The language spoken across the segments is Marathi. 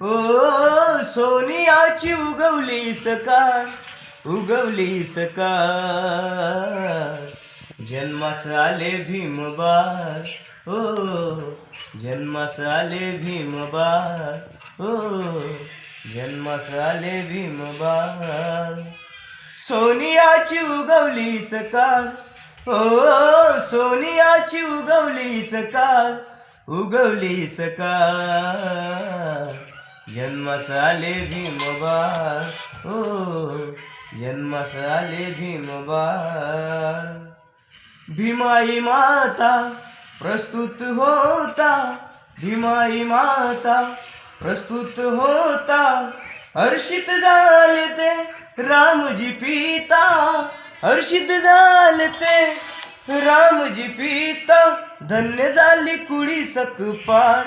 ओ सोनियाची उगवली सकाळ, उगवली सकाळ, जन्मास आले भीम बाळ. ओ जन्मास आले भीम बाळ. ओ जन्मास आले भीम बाळ. सोनियाची उगवली सकाळ, ओ सोनियाची उगवली सकाळ, उगवली सकाळ, जन्मास आले भीम बाळ. ओ जन्मास आले भीम बाळ. भीमाई माता प्रस्तुत होता, भीमाई माता प्रस्तुत होता, हर्षित झाले ते रामजी पिता, हर्षित झाले ते रामजी पिता, धन्य झाली कुडी सकपाळ.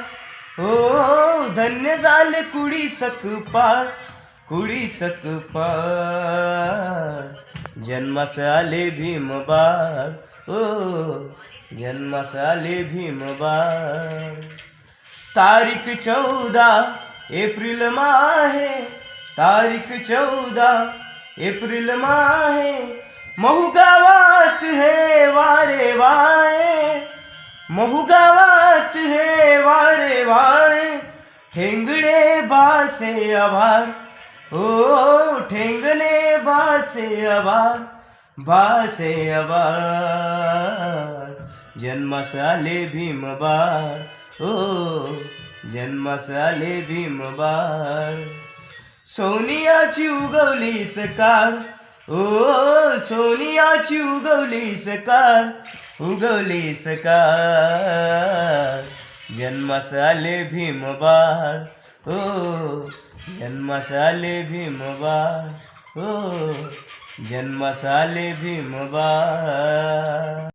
हो धन्य झाले कुडी सकपाळ, कुडी सकपाळ, जन्मास आले भीम बाळ. ओ जन्मास आले भीम बाळ. तारीख 14 एप्रिल माहे, तारीख 14 एप्रिल माहे, महू गावात हे वारे वाहे, महू गावात हे वारे वाहे, ठेंगणे बासे आभार. ओ ठेंगणे बासे आभार, बासे आभार, जन्मास आले भीम बाळ. ओ जन्मास आले भीम बाळ. सोनियाची उगवली सकाळ, ओ सोनियाची उगवली सकाळ, उगवली सकाळ, जन्मास आले भीम बाळ. ओ जन्मास आले भीम बाळ. ओ जन्मास आले भीम बाळ.